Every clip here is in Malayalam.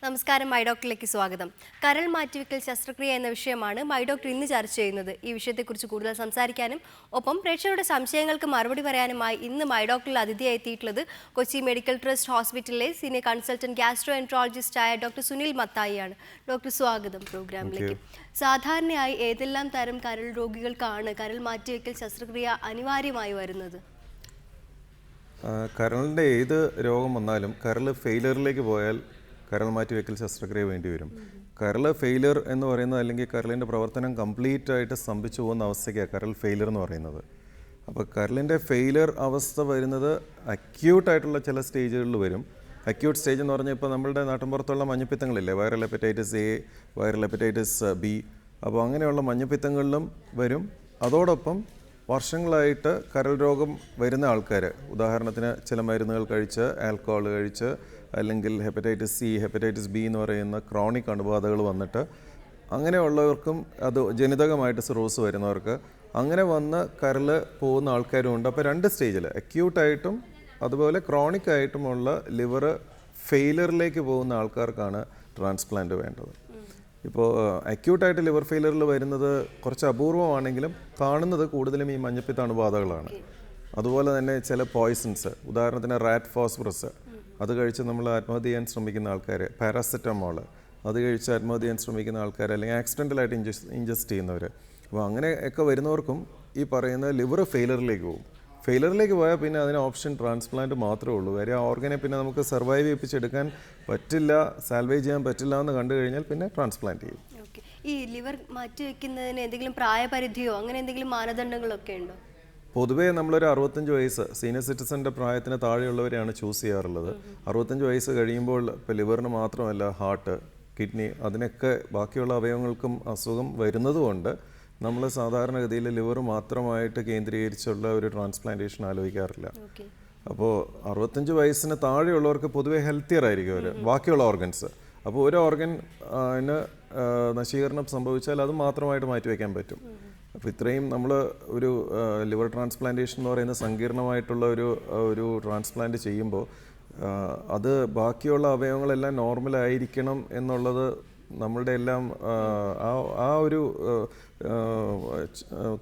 നമസ്കാരം മൈ ഡോക്ടറിലേക്ക് സ്വാഗതം. കരൾ മാറ്റിവെക്കൽ ശസ്ത്രക്രിയ എന്ന വിഷയമാണ് മൈ ഡോക്ടർ ഇന്ന് ചർച്ച ചെയ്യുന്നത്. ഈ വിഷയത്തെക്കുറിച്ച് കൂടുതൽ സംസാരിക്കാനും ഒപ്പം പ്രേക്ഷകരുടെ സംശയങ്ങൾക്ക് മറുപടി പറയാനുമായി ഇന്ന് മൈ ഡോക്ടറിൽ അതിഥിയായി എത്തിയിട്ടുള്ളത് കൊച്ചി മെഡിക്കൽ ട്രസ്റ്റ് ഹോസ്പിറ്റലിലെ സീനിയർ കൺസൾട്ടന്റ് ഗ്യാസ്ട്രോ എൻട്രോളജിസ്റ്റായ ഡോക്ടർ സുനിൽ മത്തായിയാണ്. ഡോക്ടർ സ്വാഗതം പ്രോഗ്രാമിലേക്ക്. സാധാരണയായി ഏതെല്ലാം തരം കരൾ രോഗികൾക്കാണ് കരൾ മാറ്റിവെക്കൽ ശസ്ത്രക്രിയ അനിവാര്യമായി വരുന്നത്? കരളിൻ്റെ ഏത് രോഗം വന്നാലും കരൾ ഫെയിലിയറിലേക്ക് പോയാൽ കരൾ മാറ്റിവെക്കൽ ശസ്ത്രക്രിയ വേണ്ടി വരും. കരൾ ഫെയിലിയർ എന്ന് പറയുന്നത് അല്ലെങ്കിൽ കരളിൻ്റെ പ്രവർത്തനം കംപ്ലീറ്റ് ആയിട്ട് സ്തംഭിച്ചു പോകുന്ന അവസ്ഥയ്ക്കാണ് കരൾ ഫെയിലിയർ എന്ന് പറയുന്നത്. അപ്പോൾ കരളിൻ്റെ ഫെയിലിയർ അവസ്ഥ വരുന്നത് അക്യൂട്ടായിട്ടുള്ള ചില സ്റ്റേജുകളിൽ വരും. അക്യൂട്ട് സ്റ്റേജ് എന്ന് പറഞ്ഞാൽ ഇപ്പോൾ നമ്മളുടെ നാട്ടിൻപുറത്തുള്ള മഞ്ഞപ്പിത്തങ്ങളില്ലേ, viral hepatitis A, viral hepatitis B, അപ്പോൾ അങ്ങനെയുള്ള മഞ്ഞപ്പിത്തങ്ങളിലും വരും. അതോടൊപ്പം വർഷങ്ങളായിട്ട് കരൾ രോഗം വരുന്ന ആൾക്കാർ, ഉദാഹരണത്തിന് ചില മരുന്നുകൾ കഴിച്ച്, ആൽക്കഹോൾ കഴിച്ച്, അല്ലെങ്കിൽ ഹെപ്പറ്റൈറ്റിസ് സി, ഹെപ്പറ്റൈറ്റിസ് ബി എന്ന് പറയുന്ന ക്രോണിക് അണുബാധകൾ വന്നിട്ട് അങ്ങനെയുള്ളവർക്കും അത് ജനിതകമായിട്ട് സിറോസ് വരുന്നവർക്ക് അങ്ങനെ വന്ന് കരൾ പോകുന്ന ആൾക്കാരും ഉണ്ട്. അപ്പോൾ രണ്ട് സ്റ്റേജിൽ അക്യൂട്ടായിട്ടും അതുപോലെ ക്രോണിക് ആയിട്ടുമുള്ള ലിവർ ഫെയിലിയറിലേക്ക് പോകുന്ന ആൾക്കാർക്കാണ് ട്രാൻസ്പ്ലാന്റ് വേണ്ടത്. ഇപ്പോൾ അക്യൂട്ടായിട്ട് ലിവർ ഫെയിലിയറിൽ വരുന്നത് കുറച്ച് അപൂർവമാണെങ്കിലും കാണുന്നത് കൂടുതലും ഈ മഞ്ഞപ്പിത്ത അണുബാധകളാണ്. അതുപോലെ തന്നെ ചില പോയ്സൺസ്, ഉദാഹരണത്തിന് റാറ്റ് ഫോസ്ഫറസ്, അത് കഴിച്ച് നമ്മൾ ആത്മഹത്യ ചെയ്യാൻ ശ്രമിക്കുന്ന ആൾക്കാർ, പാരാസെറ്റമോൾ അത് കഴിച്ച് ആത്മഹത്യ ചെയ്യാൻ ശ്രമിക്കുന്ന ആൾക്കാർ, അല്ലെങ്കിൽ ആക്സിഡൻ്റലായിട്ട് ഇൻജസ്റ്റ് ചെയ്യുന്നവർ, അപ്പോൾ അങ്ങനെയൊക്കെ വരുന്നവർക്കും ഈ പറയുന്ന ലിവർ ഫെയിലിയറിലേക്ക് പോകും. ഫെയിലിയറിലേക്ക് പോയാൽ പിന്നെ അതിന് ഓപ്ഷൻ ട്രാൻസ്പ്ലാന്റ് മാത്രമേ ഉള്ളൂ. വേറെ ഓർഗനെ പിന്നെ നമുക്ക് സർവൈവ് ചെയ്യിപ്പിച്ചെടുക്കാൻ പറ്റില്ല, സാൽവേജ് ചെയ്യാൻ പറ്റില്ല എന്ന് കണ്ടു കഴിഞ്ഞാൽ പിന്നെ ട്രാൻസ്പ്ലാന്റ് ചെയ്യും. ഈ ലിവർ മാറ്റിവെക്കുന്നതിന് എന്തെങ്കിലും പ്രായപരിധിയോ അങ്ങനെ എന്തെങ്കിലും മാനദണ്ഡങ്ങളൊക്കെ ഉണ്ടോ? പൊതുവേ നമ്മളൊരു 65 വയസ്സ് സീനിയർ സിറ്റിസൻ്റെ പ്രായത്തിന് താഴെയുള്ളവരെയാണ് ചൂസ് ചെയ്യാറുള്ളത്. 65 വയസ്സ് കഴിയുമ്പോൾ ഇപ്പോൾ ലിവറിന് മാത്രമല്ല ഹാർട്ട്, കിഡ്നി, അതിനൊക്കെ ബാക്കിയുള്ള അവയവങ്ങൾക്കും അസുഖം വരുന്നതുകൊണ്ട് നമ്മൾ സാധാരണഗതിയിൽ ലിവർ മാത്രമായിട്ട് കേന്ദ്രീകരിച്ചുള്ള ഒരു ട്രാൻസ്പ്ലാന്റേഷൻ ആലോചിക്കാറില്ല. അപ്പോൾ 65 വയസ്സിന് താഴെയുള്ളവർക്ക് പൊതുവേ ഹെൽത്തിയർ ആയിരിക്കും അവർ, ബാക്കിയുള്ള ഓർഗൻസ്. അപ്പോൾ ഒരു ഓർഗന് നശീകരണം സംഭവിച്ചാൽ അത് മാത്രമായിട്ട് മാറ്റിവെക്കാൻ പറ്റും. അപ്പോൾ ഇത്രയും നമ്മൾ ഒരു ലിവർ ട്രാൻസ്പ്ലാന്റേഷൻ എന്ന് പറയുന്ന സങ്കീർണമായിട്ടുള്ള ഒരു ട്രാൻസ്പ്ലാന്റ് ചെയ്യുമ്പോൾ അത് ബാക്കിയുള്ള അവയവങ്ങളെല്ലാം നോർമലായിരിക്കണം എന്നുള്ളത് നമ്മളുടെ എല്ലാം ആ ഒരു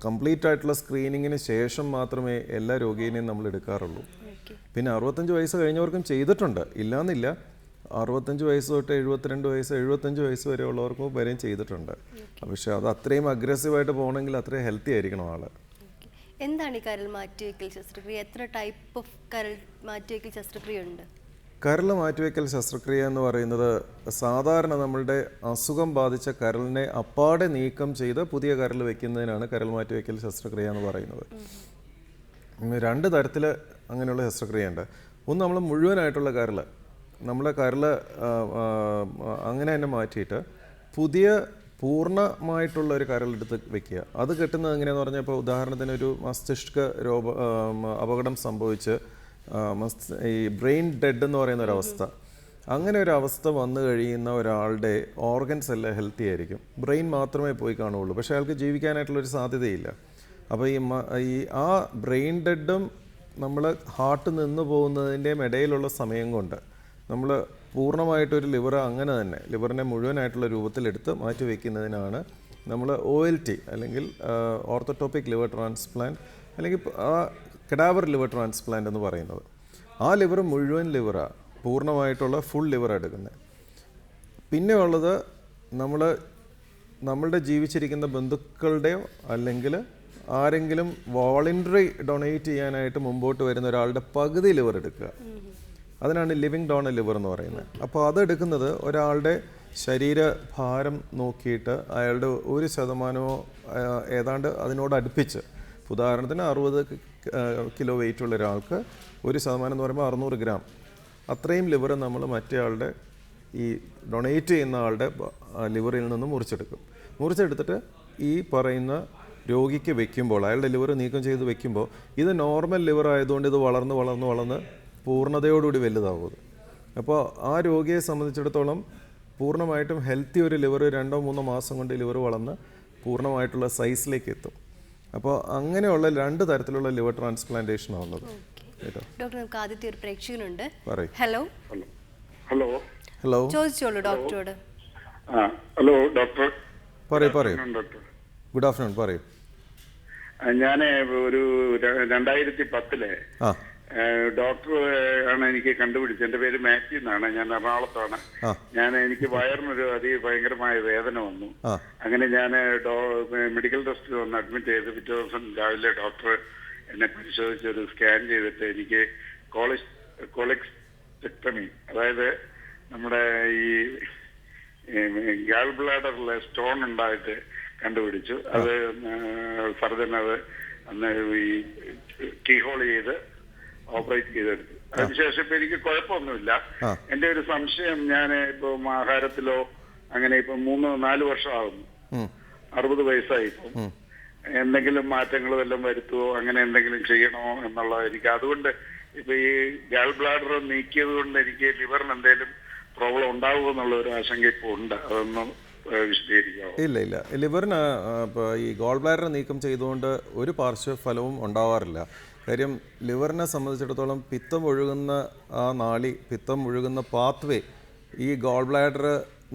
കംപ്ലീറ്റ് ആയിട്ടുള്ള സ്ക്രീനിങ്ങിന് ശേഷം മാത്രമേ എല്ലാ രോഗിയെയും നമ്മൾ എടുക്കാറുള്ളൂ. പിന്നെ 65 വയസ്സ് കഴിഞ്ഞവർക്കും ചെയ്തിട്ടുണ്ട്, ഇല്ലയെന്നില്ല. 65 വയസ്സ് തൊട്ട് 72 വയസ്സ്, 75 വയസ്സ് വരെ ഉള്ളവർക്കും വരെയും ചെയ്തിട്ടുണ്ട്. പക്ഷെ അത് അത്രയും അഗ്രസീവായിട്ട് പോകണമെങ്കിൽ അത്രയും ഹെൽത്തി ആയിരിക്കണം ആള്. എന്താണ് ഈ കരൾ മാറ്റിവെക്കൽ ശസ്ത്രക്രിയ? എത്ര ടൈപ്പ് ഓഫ് കരൾ മാറ്റിവെക്കൽ ശസ്ത്രക്രിയ ഉണ്ട്? കരൾ മാറ്റിവെക്കൽ ശസ്ത്രക്രിയ എന്ന് പറയുന്നത് സാധാരണ നമ്മളുടെ അസുഖം ബാധിച്ച കരളിനെ അപ്പാടെ നീക്കം ചെയ്ത് പുതിയ കരൾ വെക്കുന്നതിനാണ് കരൾ മാറ്റിവെക്കൽ ശസ്ത്രക്രിയ എന്ന് പറയുന്നത്. രണ്ട് തരത്തിൽ അങ്ങനെയുള്ള ശസ്ത്രക്രിയ ഉണ്ട്. ഒന്ന്, നമ്മൾ മുഴുവനായിട്ടുള്ള കരൾ, നമ്മളെ കരൾ അങ്ങനെ തന്നെ മാറ്റിയിട്ട് പുതിയ പൂർണ്ണമായിട്ടുള്ള ഒരു കരളെടുത്ത് വെക്കുക. അത് കിട്ടുന്നത് എങ്ങനെയാണെന്ന് പറഞ്ഞാൽ, ഇപ്പോൾ ഉദാഹരണത്തിന് ഒരു മസ്തിഷ്ക അപകടം സംഭവിച്ച് ഈ ബ്രെയിൻ ഡെഡ് എന്ന് പറയുന്ന ഒരവസ്ഥ, അങ്ങനെ ഒരു അവസ്ഥ വന്നു കഴിയുന്ന ഒരാളുടെ ഓർഗൻസ് എല്ലാം ഹെൽത്തി ആയിരിക്കും. ബ്രെയിൻ മാത്രമേ പോയി കാണുകയുള്ളൂ, പക്ഷേ അയാൾക്ക് ജീവിക്കാനായിട്ടുള്ളൊരു സാധ്യതയില്ല. അപ്പോൾ ആ ബ്രെയിൻ ഡെഡും നമ്മൾ ഹാർട്ട് നിന്ന് പോകുന്നതിൻ്റെയും ഇടയിലുള്ള സമയം കൊണ്ട് നമ്മൾ പൂർണ്ണമായിട്ടൊരു ലിവർ അങ്ങനെ തന്നെ ലിവറിനെ മുഴുവനായിട്ടുള്ള രൂപത്തിലെടുത്ത് മാറ്റി വയ്ക്കുന്നതിനാണ് നമ്മൾ OLT അല്ലെങ്കിൽ ഓർത്തോടോപ്പിക് ലിവർ ട്രാൻസ്പ്ലാന്റ് അല്ലെങ്കിൽ കഡാവർ ലിവർ ട്രാൻസ്പ്ലാന്റ് എന്ന് പറയുന്നത്. ആ ലിവർ മുഴുവൻ ലിവറാണ്, പൂർണ്ണമായിട്ടുള്ള ഫുൾ ലിവർ എടുക്കുന്നത്. പിന്നെ ഉള്ളത് നമ്മളുടെ ജീവിച്ചിരിക്കുന്ന ബന്ധുക്കളുടെയോ അല്ലെങ്കിൽ ആരെങ്കിലും വോളണ്ടറി ഡൊണേറ്റ് ചെയ്യാനായിട്ട് മുമ്പോട്ട് വരുന്ന ഒരാളുടെ പകുതി ലിവർ എടുക്കുക. അതിനാണ് ലിവിങ് ഡോണർ ലിവർ എന്ന് പറയുന്നത്. അപ്പോൾ അതെടുക്കുന്നത് ഒരാളുടെ ശരീരഭാരം നോക്കിയിട്ട് അയാളുടെ 1% ഏതാണ്ട് അതിനോട് അടുപ്പിച്ച്, ഉദാഹരണത്തിന് 60 കിലോ വെയിറ്റ് ഉള്ള ഒരാൾക്ക് 1% എന്ന് പറയുമ്പോൾ 600 ഗ്രാം, അത്രയും ലിവർ നമ്മൾ മറ്റേ ആളുടെ ഈ ഡൊണേറ്റ് ചെയ്യുന്ന ആളുടെ ലിവറിൽ നിന്ന് മുറിച്ചെടുത്തിട്ട് ഈ പറയുന്ന രോഗിക്ക് വെക്കുമ്പോൾ, അയാളുടെ ലിവർ നീക്കം ചെയ്ത് വെക്കുമ്പോൾ, ഇത് നോർമൽ ലിവർ ആയതുകൊണ്ട് ഇത് വളർന്ന് പൂർണ്ണതയോടുകൂടി വലുതാവും. അപ്പോൾ ആ രോഗിയെ സംബന്ധിച്ചിടത്തോളം പൂർണ്ണമായിട്ടും ഹെൽത്തി ഒരു ലിവർ 2-3 മാസം കൊണ്ട് ലിവർ വളർന്ന് പൂർണ്ണമായിട്ടുള്ള സൈസിലേക്ക് എത്തും. അപ്പോൾ അങ്ങനെയുള്ള 2 തരത്തിലുള്ള ലിവർ ട്രാൻസ്പ്ലാന്റേഷൻ ആവുന്നത്. ഡോക്ടർ, നമുക്ക് ആദ്യത്തെ ഒരു പ്രേക്ഷകനുണ്ട്. പറയൂ. ഹലോ. ഹലോ ഹലോ, ചോദിച്ചോളൂ ഡോക്ടറോട്. Hello doctor. പറയൂ. ഡോക്ടർ, ഗുഡ് ആഫ്റ്റർനൂൺ, പറയൂ. ഞാൻ ഒരു 2010 ഡോക്ടർ ആണ് എനിക്ക് കണ്ടുപിടിച്ചത്. എന്റെ പേര് മാത്യു എന്നാണ്. ഞാൻ എറണാകുളത്താണ്. എനിക്ക് വയറിനൊരു ഭയങ്കരമായ വേദന വന്നു. അങ്ങനെ ഞാൻ മെഡിക്കൽ ടെസ്റ്റിൽ വന്ന് അഡ്മിറ്റ് ചെയ്ത് പിറ്റേ ദിവസം രാവിലെ ഡോക്ടർ എന്നെ പരിശോധിച്ച് ഒരു സ്കാൻ ചെയ്തിട്ട് എനിക്ക് കോളെക്ടമി, അതായത് നമ്മുടെ ഈ ഗാൾ ബ്ലാഡറിലെ സ്റ്റോൺ ഉണ്ടായിട്ട് കണ്ടുപിടിച്ചു. അത് സർജൻ അത് അന്ന് ഈ കീഹോൾ ചെയ്ത് ഓപ്പറേറ്റ് ചെയ്തെടുത്തു. അതിനുശേഷം ഇപ്പൊ എനിക്ക് കുഴപ്പമൊന്നുമില്ല. എന്റെ ഒരു സംശയം, ഞാൻ ഇപ്പൊ ആഹാരത്തിലോ അങ്ങനെ ഇപ്പൊ 3-4 വർഷമാകുന്നു, 60 വയസ്സായി. ഇപ്പം എന്തെങ്കിലും മാറ്റങ്ങൾ വല്ലതും വരുത്തുവോ, അങ്ങനെ എന്തെങ്കിലും ചെയ്യണോ എന്നുള്ളത് എനിക്ക്. അതുകൊണ്ട് ഇപ്പൊ ഈ ഗാൾ ബ്ലാഡർ നീക്കിയത് കൊണ്ട് എനിക്ക് ലിവറിന് എന്തെങ്കിലും പ്രോബ്ലം ഉണ്ടാവുമോ എന്നുള്ള ഒരു ആശങ്ക ഇപ്പോൾ ഉണ്ട്. അതൊന്നും വിശദീകരിക്കാമോ? ഇല്ല, ലിവറിന് ഈ ഗോൾ ബ്ലാഡർ നീക്കം ചെയ്തുകൊണ്ട് ഒരു പാർശ്വഫലവും ഉണ്ടാവാറില്ല. കാര്യം ലിവറിനെ സംബന്ധിച്ചിടത്തോളം പിത്തം ഒഴുകുന്ന ആ നാളി, പിത്തം ഒഴുകുന്ന പാത്വേ ഈ ഗോൾ ബ്ലാഡർ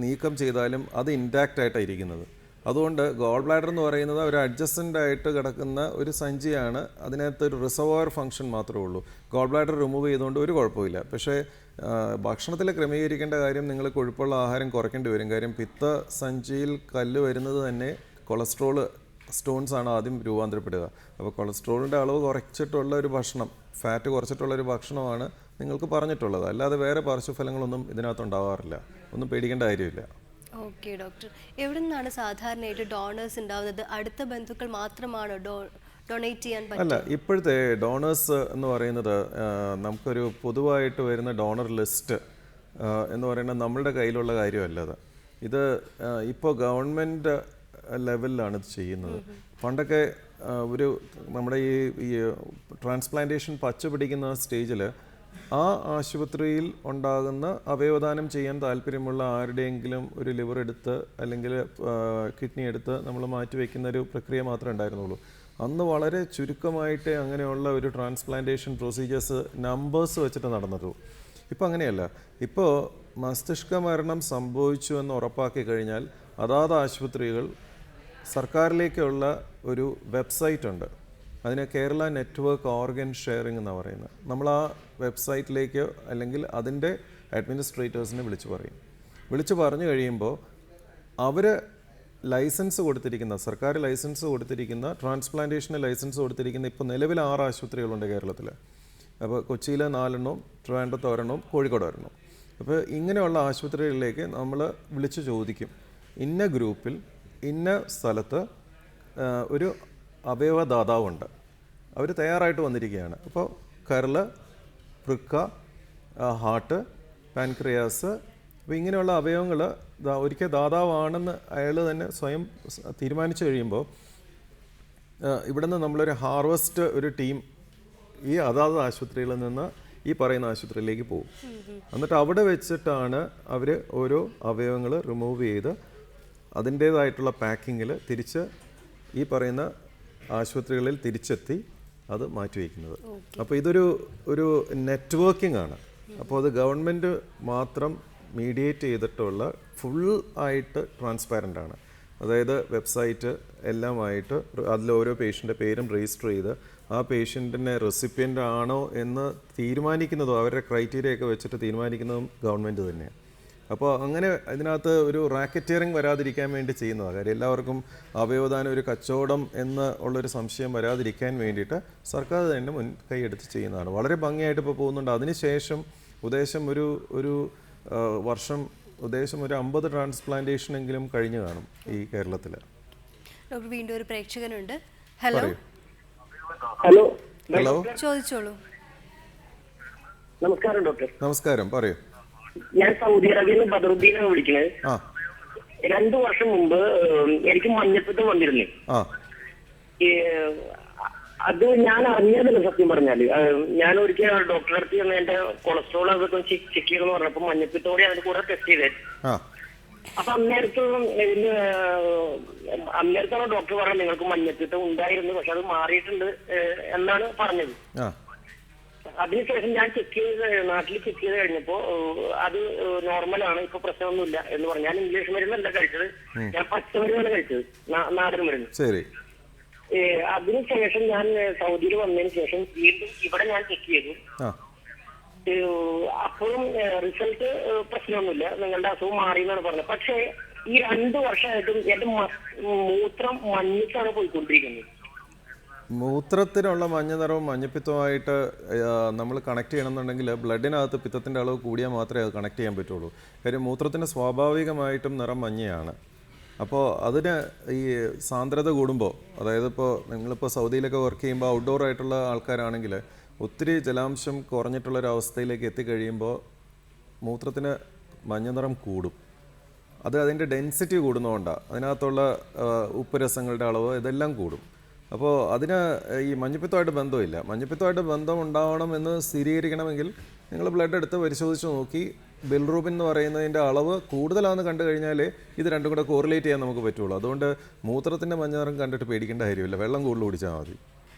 നീക്കം ചെയ്താലും അത് ഇൻടാക്റ്റ് ആയിട്ടാണ് ഇരിക്കുന്നത്. അതുകൊണ്ട് ഗോൾ ബ്ലാഡർ എന്ന് പറയുന്നത് ഒരു അഡ്ജസ്റ്റൻ്റ് ആയിട്ട് കിടക്കുന്ന ഒരു സഞ്ചിയാണ്. അതിനകത്ത് ഒരു റിസർവോയർ ഫംഗ്ഷൻ മാത്രമേ ഉള്ളൂ. ഗോൾ ബ്ലാഡർ റിമൂവ് ചെയ്തുകൊണ്ട് ഒരു കുഴപ്പമില്ല. പക്ഷേ ഭക്ഷണത്തിൽ ക്രമീകരിക്കേണ്ട കാര്യം, നിങ്ങൾ കൊഴുപ്പുള്ള ആഹാരം കുറയ്ക്കേണ്ടി വരും. കാര്യം പിത്ത സഞ്ചിയിൽ കല്ല് വരുന്നത് തന്നെ കൊളസ്ട്രോള് സ്റ്റോൺസ് ആണ് ആദ്യം രൂപാന്തരപ്പെടുക. അപ്പോൾ കൊളസ്ട്രോളിൻ്റെ അളവ് കുറച്ചിട്ടുള്ള ഒരു ഭക്ഷണം, ഫാറ്റ് കുറച്ചിട്ടുള്ള ഒരു ഭക്ഷണമാണ് നിങ്ങൾക്ക് പറഞ്ഞിട്ടുള്ളത്. അല്ലാതെ വേറെ പാർശ്വഫലങ്ങളൊന്നും ഇതിനകത്ത് ഉണ്ടാവാറില്ല. ഒന്നും പേടിക്കേണ്ട കാര്യമില്ല. ഓക്കെ ഡോക്ടർ, എവിടെ നിന്നാണ് സാധാരണയായിട്ട് ഡോണേഴ്സ് ഉണ്ടാവുന്നത്? അടുത്ത ബന്ധുക്കൾ മാത്രമാണോ ഡൊണേറ്റ് ചെയ്യാൻ പറ്റുക? അല്ല, ഇപ്പോഴത്തെ ഡോണേഴ്സ് എന്ന് പറയുന്നത് നമുക്കൊരു പൊതുവായിട്ട് വരുന്ന ഡോണർ ലിസ്റ്റ് എന്ന് പറയുന്നത് നമ്മളുടെ കയ്യിലുള്ള കാര്യമല്ലത്. ഇത് ഇപ്പോൾ ഗവൺമെൻറ് ലെവലിലാണ് ഇത് ചെയ്യുന്നത്. പണ്ടൊക്കെ ഒരു നമ്മുടെ ഈ ട്രാൻസ്പ്ലാന്റേഷൻ പച്ച പിടിക്കുന്ന സ്റ്റേജിൽ ആ ആശുപത്രിയിൽ ഉണ്ടാകുന്ന അവയവദാനം ചെയ്യാൻ താല്പര്യമുള്ള ആരുടെയെങ്കിലും ഒരു ലിവർ എടുത്ത് അല്ലെങ്കിൽ കിഡ്നി എടുത്ത് നമ്മൾ മാറ്റിവെക്കുന്ന ഒരു പ്രക്രിയ മാത്രമേ ഉണ്ടായിരുന്നുള്ളൂ. അന്ന് വളരെ ചുരുക്കമായിട്ട് അങ്ങനെയുള്ള ഒരു ട്രാൻസ്പ്ലാന്റേഷൻ പ്രൊസീജിയേഴ്സ് നമ്പേഴ്സ് വെച്ചിട്ട് നടന്നതുള്ളൂ. ഇപ്പോൾ അങ്ങനെയല്ല. ഇപ്പോൾ മസ്തിഷ്ക മരണം സംഭവിച്ചു എന്ന് ഉറപ്പാക്കി കഴിഞ്ഞാൽ അതാത് ആശുപത്രികൾ സർക്കാരിലേക്കുള്ള ഒരു വെബ്സൈറ്റ് ഉണ്ട്. അതിന് കേരള നെറ്റ്വർക്ക് ഓർഗൻ ഷെയറിംഗ് എന്നാണ് പറയുന്നത്. നമ്മൾ ആ വെബ്സൈറ്റിലേക്ക് അല്ലെങ്കിൽ അതിൻ്റെ അഡ്മിനിസ്ട്രേറ്റേഴ്സിനെ വിളിച്ചു പറഞ്ഞു കഴിയുമ്പോൾ അവർ ലൈസൻസ് കൊടുത്തിരിക്കുന്ന, സർക്കാർ ലൈസൻസ് കൊടുത്തിരിക്കുന്ന, ട്രാൻസ്പ്ലാന്റേഷന് ലൈസൻസ് കൊടുത്തിരിക്കുന്ന ഇപ്പോൾ നിലവിൽ 6 ആശുപത്രികളുണ്ട് കേരളത്തിൽ. അപ്പോൾ കൊച്ചിയിൽ 4 ട്രിവാൻഡ്രത്ത് 1, കോഴിക്കോട് 1. അപ്പോൾ ഇങ്ങനെയുള്ള ആശുപത്രികളിലേക്ക് നമ്മൾ വിളിച്ചു ചോദിക്കും, ഇന്ന ഗ്രൂപ്പിൽ ഇന്ന സ്ഥലത്ത് ഒരു അവയവദാതാവുണ്ട്, അവർ തയ്യാറായിട്ട് വന്നിരിക്കുകയാണ്. അപ്പോൾ കരള്, വൃക്ക, ഹാർട്ട്, പാൻക്രിയാസ്, അപ്പോൾ ഇങ്ങനെയുള്ള അവയവങ്ങൾ ഒരിക്കൽ ദാതാവാണെന്ന് അയാൾ തന്നെ സ്വയം തീരുമാനിച്ചു കഴിയുമ്പോൾ ഇവിടെ നിന്ന് നമ്മളൊരു ഹാർവസ്റ്റ് ഒരു ടീം ഈ അതാത് ആശുപത്രികളിൽ നിന്ന് ഈ പറയുന്ന ആശുപത്രിയിലേക്ക് പോകും. എന്നിട്ട് അവിടെ വെച്ചിട്ടാണ് അവർ ഓരോ അവയവങ്ങൾ റിമൂവ് ചെയ്ത് അതിൻ്റേതായിട്ടുള്ള പാക്കിങ്ങിൽ തിരിച്ച് ഈ പറയുന്ന ആശുപത്രികളിൽ തിരിച്ചെത്തി അത് മാറ്റിവെക്കുന്നത്. അപ്പോൾ ഒരു നെറ്റ്വർക്കിംഗ് ആണ്. അപ്പോൾ അത് ഗവൺമെൻറ് മാത്രം മീഡിയേറ്റ് ചെയ്തിട്ടുള്ള ഫുൾ ആയിട്ട് ട്രാൻസ്പാരൻ്റ് ആണ്. അതായത് വെബ്സൈറ്റ് എല്ലാമായിട്ട് അതിൽ ഓരോ പേഷ്യൻ്റെ പേരും രജിസ്റ്റർ ചെയ്ത് ആ പേഷ്യൻറ്റിനെ റെസിപ്പിയൻ്റ് ആണോ എന്ന് തീരുമാനിക്കുന്നതും അവരുടെ ക്രൈറ്റീരിയ ഒക്കെ വെച്ചിട്ട് തീരുമാനിക്കുന്നതും ഗവൺമെൻറ് തന്നെയാണ്. അപ്പോൾ അങ്ങനെ ഇതിനകത്ത് ഒരു റാക്കറ്റിയറിങ് വരാതിരിക്കാൻ വേണ്ടി ചെയ്യുന്നതാണ്. കാര്യം എല്ലാവർക്കും അവയവദാനം ഒരു കച്ചവടം എന്ന് ഉള്ളൊരു സംശയം വരാതിരിക്കാൻ വേണ്ടിയിട്ട് സർക്കാർ തന്നെ മുൻകൈയെടുത്ത് ചെയ്യുന്നതാണ്. വളരെ ഭംഗിയായിട്ട് ഇപ്പോൾ പോകുന്നുണ്ട്. അതിനുശേഷം ഉദ്ദേശം ഒരു വർഷം ഉദ്ദേശം ഒരു 50 ട്രാൻസ്പ്ലാന്റേഷൻ എങ്കിലും കഴിഞ്ഞു കാണും ഈ കേരളത്തിൽ. ഡോക്ടർ, വീണ്ടും ഒരു പ്രേക്ഷകനുണ്ട്. ഹലോ ഹലോ, ചോദിച്ചോളൂ. നമസ്കാരം ഡോക്ടർ. നമസ്കാരം, പറയൂ. ഞാൻ സൗദി അറേബ്യയിൽ നിന്ന് ബദറുദ്ദീനാണ് വിളിക്കുന്നത്. 2 വർഷം മുമ്പ് എനിക്ക് മഞ്ഞപ്പിത്തം വന്നിരുന്നു. അത് ഞാൻ അറിഞ്ഞതല്ല സത്യം പറഞ്ഞാല്. ഞാൻ ഒരിക്കൽ ഡോക്ടറെ അടുത്ത് ചെന്ന് എന്റെ കൊളസ്ട്രോൾ അതൊക്കെ ചെക്ക് ചെയ്യണമെന്ന് പറഞ്ഞപ്പോ മഞ്ഞപ്പിത്തോടെ അതിന് കൂടെ ടെസ്റ്റ് ചെയ്തത്. അപ്പൊ അന്നേരത്താണ് ഡോക്ടർ പറഞ്ഞത് നിങ്ങൾക്ക് മഞ്ഞപ്പിത്തം ഉണ്ടായിരുന്നു, പക്ഷെ അത് മാറിയിട്ടുണ്ട് എന്നാണ് പറഞ്ഞത്. അതിനുശേഷം ഞാൻ നാട്ടിൽ ചെക്ക് ചെയ്ത് കഴിഞ്ഞപ്പോ അത് നോർമലാണ്, ഇപ്പൊ പ്രശ്നമൊന്നുമില്ല എന്ന് പറഞ്ഞു. ഞാൻ ഇംഗ്ലീഷ് മരുന്നല്ല കഴിച്ചത്, ഞാൻ പച്ചമരുന്നാണ് കഴിച്ചത്, നാടൻ മരുന്ന്. ശരി. അതിനുശേഷം ഞാൻ സൗദിയിൽ വന്നതിന് ശേഷം വീണ്ടും ഇവിടെ ഞാൻ ചെക്ക് ചെയ്തു. അപ്പോഴും റിസൾട്ട് പ്രശ്നമൊന്നുമില്ല, നിങ്ങളുടെ അസുഖം മാറി എന്നാണ് പറഞ്ഞത്. പക്ഷേ ഈ 2 വർഷമായിട്ടും എന്റെ മൂത്രം മഞ്ഞിട്ടാണ് പോയിക്കൊണ്ടിരിക്കുന്നത്. മൂത്രത്തിനുള്ള മഞ്ഞ നിറവും മഞ്ഞപ്പിത്തവുമായിട്ട് നമ്മൾ കണക്ട് ചെയ്യണമെന്നുണ്ടെങ്കിൽ ബ്ലഡിനകത്ത് പിത്തത്തിൻ്റെ അളവ് കൂടിയാൽ മാത്രമേ അത് കണക്ട് ചെയ്യാൻ പറ്റുള്ളൂ. കാര്യം മൂത്രത്തിന് സ്വാഭാവികമായിട്ടും നിറം മഞ്ഞയാണ്. അപ്പോൾ അതിന് ഈ സാന്ദ്രത കൂടുമ്പോൾ, അതായത് ഇപ്പോൾ നിങ്ങളിപ്പോൾ സൗദിയിലൊക്കെ വർക്ക് ചെയ്യുമ്പോൾ ഔട്ട്ഡോർ ആയിട്ടുള്ള ആൾക്കാരാണെങ്കിൽ ഒത്തിരി ജലാംശം കുറഞ്ഞിട്ടുള്ളൊരവസ്ഥയിലേക്ക് എത്തിക്കഴിയുമ്പോൾ മൂത്രത്തിന് മഞ്ഞ നിറം കൂടും. അത് അതിൻ്റെ ഡെൻസിറ്റി കൂടുന്നതുകൊണ്ടാണ്. അതിനകത്തുള്ള ഉപ്പ് രസങ്ങളുടെ അളവ് ഇതെല്ലാം കൂടും. അപ്പോൾ അതിന് ഈ മഞ്ഞപ്പിത്തമായിട്ട് ബന്ധമില്ല. മഞ്ഞപ്പിത്തമായിട്ട് ബന്ധം ഉണ്ടാവണമെന്ന് സ്ഥിരീകരിക്കണമെങ്കിൽ നിങ്ങൾ ബ്ലഡ് എടുത്ത് പരിശോധിച്ച് നോക്കി ബിൽറൂബിൻ എന്ന് പറയുന്നതിൻ്റെ അളവ് കൂടുതലാണെന്ന് കണ്ടു കഴിഞ്ഞാൽ ഇത് രണ്ടും കൂടെ കോറിലേറ്റ് ചെയ്യാൻ നമുക്ക് പറ്റുള്ളൂ. അതുകൊണ്ട് മൂത്രത്തിൻ്റെ മഞ്ഞ നിറം കണ്ടിട്ട് പേടിക്കേണ്ട കാര്യമില്ല, വെള്ളം കൂടുതൽ കുടിച്ചാൽ മതി.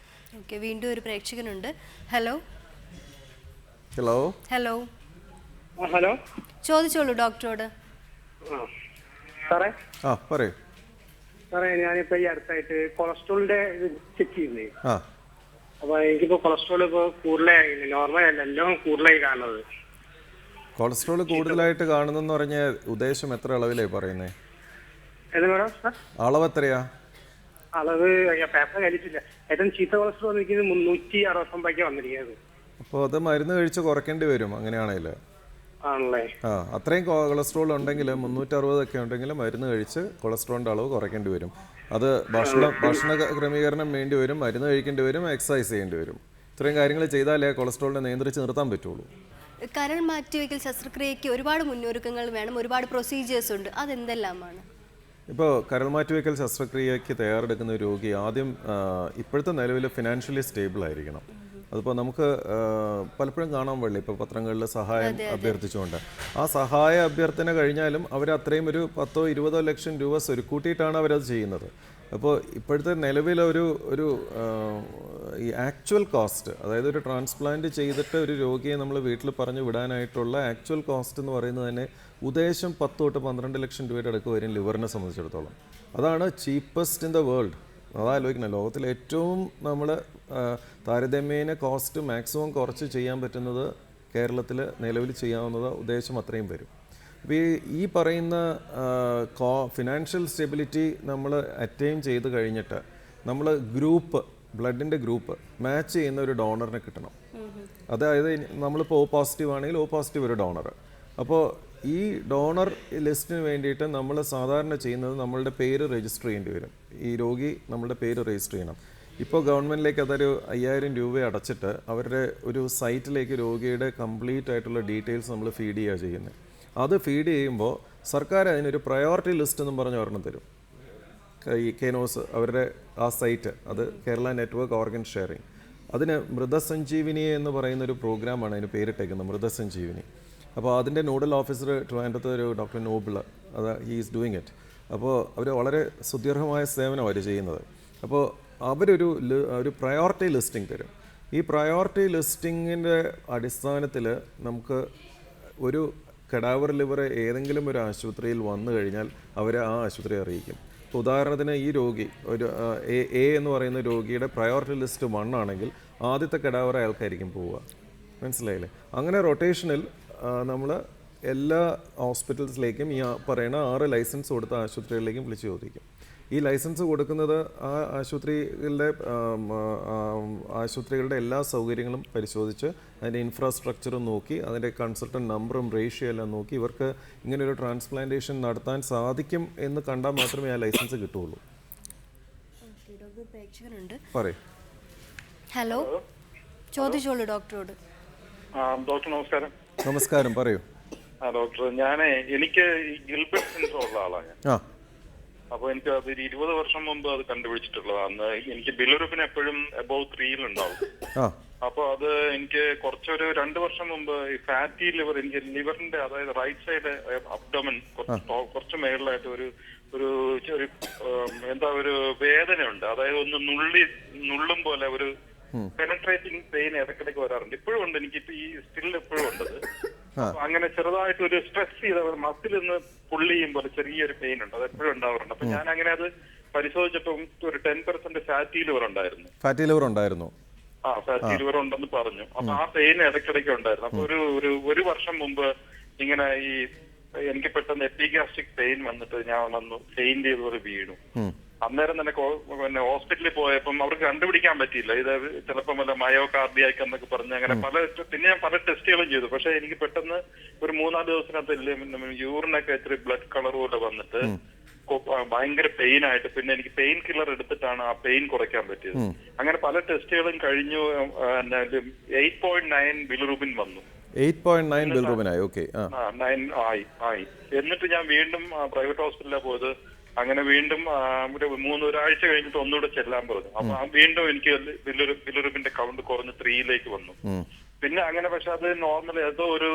ഓക്കെ, വീണ്ടും ഒരു പ്രേക്ഷകനുണ്ട്. ഹലോ ഹലോ ഹലോ ഹലോ, ചോദിച്ചോളൂ ഡോക്ടറോട്. സാറേ പറയൂ സാറേ, ഞാനിപ്പോ ഈ അടുത്തായിട്ട് കൊളസ്ട്രോളിന്റെ ചെക്ക് ചെയ്യുന്നേ. അപ്പൊ എനിക്കിപ്പോ കൊളസ്ട്രോൾ ഇപ്പൊ കൂടുതലായി, നോർമൽ അല്ല, എല്ലാം കൂടുതലായി കാണുന്നത്. കൊളസ്ട്രോൾ കൂടുതലായിട്ട് കാണുന്നെന്ന് പറഞ്ഞ ഉദ്ദേശം എത്ര അളവിലായി പറയുന്നേ? അളവ് എത്രയാ? അളവ് പേപ്പർ കഴിച്ചില്ല. ഏറ്റവും ചീത്ത കൊളസ്ട്രോൾ വന്നിരിക്കുന്നത് 369 വന്നിരിക്കുന്നത്. അപ്പോൾ അത് മരുന്ന് കഴിച്ച് കുറയ്ക്കേണ്ടി വരും അങ്ങനെയാണെങ്കിൽ. അത്രയും കൊളസ്ട്രോൾ ഉണ്ടെങ്കിൽ 360 ഒക്കെ ഉണ്ടെങ്കിൽ മരുന്ന് കഴിച്ച് കൊളസ്ട്രോളിൻ്റെ അളവ് കുറയ്ക്കേണ്ടി വരും. അത് ഭക്ഷണ ക്രമീകരണം വേണ്ടി വരും, മരുന്ന് കഴിക്കേണ്ടി വരും, എക്സസൈസ് ചെയ്യേണ്ടി വരും. ഇത്രയും കാര്യങ്ങൾ ചെയ്താലേ കൊളസ്ട്രോളിനെ നിയന്ത്രിച്ച് നിർത്താൻ പറ്റുള്ളൂ. കരൾ മാറ്റിവെക്കൽ ശസ്ത്രക്രിയയ്ക്ക് ഒരുപാട് മുന്നൊരുക്കങ്ങൾ വേണം, ഒരുപാട് പ്രൊസീജിയേഴ്സ് ഉണ്ട്, അതെന്തെല്ലാമാണ്? ഇപ്പോൾ കരൾ മാറ്റിവെക്കൽ ശസ്ത്രക്രിയയ്ക്ക് തയ്യാറെടുക്കുന്ന ഒരു രോഗി ആദ്യം ഇപ്പോഴത്തെ നിലവിൽ ഫിനാൻഷ്യലി സ്റ്റേബിൾ ആയിരിക്കണം. അതിപ്പോൾ നമുക്ക് പലപ്പോഴും കാണാൻ പാടില്ല, ഇപ്പോൾ പത്രങ്ങളിൽ സഹായം അഭ്യർത്ഥിച്ചുകൊണ്ട് ആ സഹായ അഭ്യർത്ഥന കഴിഞ്ഞാലും അവർ അത്രയും ഒരു 10-20 ലക്ഷം രൂപ സ്വരുക്കൂട്ടിയിട്ടാണ് അവരത് ചെയ്യുന്നത്. അപ്പോൾ ഇപ്പോഴത്തെ നിലവിലൊരു ഈ ആക്ച്വൽ കോസ്റ്റ്, അതായത് ഒരു ട്രാൻസ്പ്ലാന്റ് ചെയ്തിട്ട് ഒരു രോഗിയെ നമ്മൾ വീട്ടിൽ പറഞ്ഞു വിടാനായിട്ടുള്ള ആക്ച്വൽ കോസ്റ്റ് എന്ന് പറയുന്നത് തന്നെ ഉദ്ദേശം 10 തൊട്ട് 12 ലക്ഷം രൂപയുടെ അടുക്ക് വരും ലിവറിനെ സംബന്ധിച്ചിടത്തോളം. അതാണ് ചീപ്പസ്റ്റ് ഇൻ ദ വേൾഡ്. അതാലോചിക്കണം, ലോകത്തിലെ ഏറ്റവും നമ്മൾ താരതമ്യേന കോസ്റ്റ് മാക്സിമം കുറച്ച് ചെയ്യാൻ പറ്റുന്നത് കേരളത്തിൽ നിലവിൽ ചെയ്യാവുന്നത് ഉദ്ദേശം അത്രയും വരും. അപ്പോൾ ഈ പറയുന്ന ഫിനാൻഷ്യൽ സ്റ്റെബിലിറ്റി നമ്മൾ അറ്റൈൻ ചെയ്ത് കഴിഞ്ഞിട്ട് നമ്മൾ ബ്ലഡിൻ്റെ ഗ്രൂപ്പ് മാച്ച് ചെയ്യുന്ന ഒരു ഡോണറിനെ കിട്ടണം. അതായത് നമ്മളിപ്പോൾ O പോസിറ്റീവ് ആണെങ്കിൽ O പോസിറ്റീവ് ഒരു ഡോണർ. അപ്പോൾ ഈ ഡോണർ ലിസ്റ്റിന് വേണ്ടിയിട്ട് നമ്മൾ സാധാരണ ചെയ്യുന്നത് നമ്മളുടെ പേര് രജിസ്റ്റർ ചെയ്യേണ്ടി വരും. ഈ രോഗി നമ്മളുടെ പേര് രജിസ്റ്റർ ചെയ്യണം. ഇപ്പോൾ ഗവൺമെൻറ്റിലേക്ക് അതൊരു 5000 രൂപ അടച്ചിട്ട് അവരുടെ ഒരു സൈറ്റിലേക്ക് രോഗിയുടെ കംപ്ലീറ്റ് ആയിട്ടുള്ള ഡീറ്റെയിൽസ് നമ്മൾ ഫീഡ് ചെയ്യുക ചെയ്യുന്നത്. അത് ഫീഡ് ചെയ്യുമ്പോൾ സർക്കാർ അതിനൊരു പ്രയോറിറ്റി ലിസ്റ്റ് എന്നും പറഞ്ഞ് ഒരെണ്ണം തരും. ഈ കേനോസ് അവരുടെ ആ സൈറ്റ്, അത് കേരള നെറ്റ്വർക്ക് ഓർഗൻ ഷെയറിങ്, അതിന് മൃതസഞ്ജീവിനി എന്ന് പറയുന്നൊരു പ്രോഗ്രാമാണ് അതിന് പേരിട്ടേക്കുന്നത്, മൃതസഞ്ജീവിനി. അപ്പോൾ അതിൻ്റെ നോഡൽ ഓഫീസർ ട്രിവാൻഡ്രത്ത് ഒരു ഡോക്ടർ നോബിൾ, അത് ഹീ ഈസ് ഡൂയിങ് ഇറ്റ്. അപ്പോൾ അവർ വളരെ സുദീർഘമായ സേവനം അവർ ചെയ്യുന്നത്. അപ്പോൾ അവരൊരു പ്രയോറിറ്റി ലിസ്റ്റിംഗ് തരും. ഈ പ്രയോറിറ്റി ലിസ്റ്റിങ്ങിൻ്റെ അടിസ്ഥാനത്തിൽ നമുക്ക് ഒരു കഡാവർ ലിവർ ഏതെങ്കിലും ഒരു ആശുപത്രിയിൽ വന്നു കഴിഞ്ഞാൽ അവർ ആ ആശുപത്രിയെ അറിയിക്കും. ഇപ്പോൾ ഉദാഹരണത്തിന് ഈ രോഗി ഒരു എ എന്ന് പറയുന്ന രോഗിയുടെ പ്രയോറിറ്റി ലിസ്റ്റ് 1 ആണെങ്കിൽ ആദ്യത്തെ കഡാവർ അയാൾക്കായിരിക്കും പോവുക. മനസ്സിലായില്ലേ? അങ്ങനെ റൊട്ടേഷനിൽ നമ്മൾ എല്ലാ ഹോസ്പിറ്റൽസിലേക്കും ഈ പറയുന്ന 6 ലൈസൻസ് കൊടുത്ത ആശുപത്രികളിലേക്കും വിളിച്ച് ചോദിക്കും. ഈ ലൈസൻസ് കൊടുക്കുന്നത് ആ ആശുപത്രികളുടെ എല്ലാ സൗകര്യങ്ങളും പരിശോധിച്ച് അതിൻ്റെ ഇൻഫ്രാസ്ട്രക്ചറും നോക്കി അതിൻ്റെ കൺസൾട്ടൻറ്റ് നമ്പറും റേഷ്യോ എല്ലാം നോക്കി ഇവർക്ക് ഇങ്ങനെയൊരു ട്രാൻസ്പ്ലാന്റേഷൻ നടത്താൻ സാധിക്കും എന്ന് കണ്ടാൽ മാത്രമേ ആ ലൈസൻസ് കിട്ടുകയുള്ളൂ. പറയൂ. ഹലോ, ചോദിച്ചോളൂ ഡോക്ടറോട്. ഡോക്ടർ നമസ്കാരം. നമസ്കാരം, പറയൂ. ഡോക്ടർ, എനിക്ക് ഗിൽബർട്ട് സിൻഡ്രോം ഉള്ള ആളാണ് ഞാൻ. അപ്പൊ എനിക്ക് അത് 20 വർഷം മുമ്പ് അത് കണ്ടുപിടിച്ചിട്ടുള്ളതാണ്. എനിക്ക് ബിലിറുബിൻ എപ്പോഴും അബവ് 3 ഉണ്ടാവും. അപ്പൊ അത് എനിക്ക് കുറച്ചൊരു 2 വർഷം മുമ്പ് ഈ ഫാറ്റി ലിവർ, എനിക്ക് ലിവറിന്റെ അതായത് റൈറ്റ് സൈഡ് അബ്ഡോമൻ കുറച്ച് മേളിലായിട്ട് ഒരു എന്താ ഒരു വേദനയുണ്ട്. അതായത് ഒന്ന് നുള്ളും പോലെ ഒരു പെനട്രേറ്റിംഗ് പെയിൻ ഇടയ്ക്കിടയ്ക്ക് വരാറുണ്ട്. ഇപ്പോഴും ഉണ്ട്, എനിക്ക് ഈ സ്റ്റിൽ എപ്പോഴും ഉണ്ട്. അപ്പൊ അങ്ങനെ ചെറുതായിട്ട് ഒരു സ്ട്രെസ് ചെയ്ത മസിൽ നിന്ന് പുള്ളി ചെയ്യുമ്പോൾ ചെറിയൊരു പെയിൻ ഉണ്ട്, അത് എപ്പോഴും ഉണ്ടാവാറുണ്ട്. അപ്പൊ ഞാൻ അങ്ങനെ അത് പരിശോധിച്ചപ്പോൾ ഒരു 10% ഫാറ്റി ലിവർ ഉണ്ടായിരുന്നു. ഫാറ്റി ലിവർ ഉണ്ടായിരുന്നു. ഫാറ്റി ലിവർ ഉണ്ടെന്ന് പറഞ്ഞു. അപ്പൊ ആ പെയിൻ ഇടയ്ക്കിടയ്ക്ക് ഉണ്ടായിരുന്നു. അപ്പൊ ഒരു വർഷം മുമ്പ് ഇങ്ങനെ എനിക്ക് പെട്ടെന്ന് എപ്പിഗാസ്ട്രിക് പെയിൻ വന്നിട്ട് ഞാൻ വന്നു ഫെയിന്റ് ചെയ്തപോലെ വീണു. അന്നേരം തന്നെ പിന്നെ ഹോസ്പിറ്റലിൽ പോയപ്പം അവർക്ക് കണ്ടുപിടിക്കാൻ പറ്റിയില്ല, ഇത് ചിലപ്പം വല്ല മയോകാർഡിയാക്ക് എന്നൊക്കെ പറഞ്ഞ് അങ്ങനെ പിന്നെ ഞാൻ പല ടെസ്റ്റുകളും ചെയ്തു. പക്ഷെ എനിക്ക് പെട്ടെന്ന് ഒരു 3-4 ദിവസത്തിനകത്ത് യൂറിനൊക്കെ ഇത്തിരി ബ്ലഡ് കളർ പോലെ വന്നിട്ട് ഭയങ്കര പെയിൻ ആയിട്ട് പിന്നെ എനിക്ക് പെയിൻ കില്ലർ എടുത്തിട്ടാണ് ആ പെയിൻ കുറയ്ക്കാൻ പറ്റിയത്. അങ്ങനെ പല ടെസ്റ്റുകളും കഴിഞ്ഞു. 8.9 ബിലിറൂബിൻ വന്നു. 8.9 ബിലിറൂബിൻ ആയി. ഓക്കെ, 9 ആയി. എന്നിട്ട് ഞാൻ വീണ്ടും പ്രൈവറ്റ് ഹോസ്പിറ്റലിലാണ് പോയത്. അങ്ങനെ വീണ്ടും ഒരാഴ്ച കഴിഞ്ഞിട്ട് ഒന്നുകൂടെ ചെല്ലാൻ പറഞ്ഞു. അപ്പൊ വീണ്ടും എനിക്ക് ബിലിറൂബിന്റെ കൗണ്ട് കുറഞ്ഞ് 3 വന്നു. പിന്നെ അങ്ങനെ, പക്ഷെ അത് നോർമൽ ഏതോ ഒരു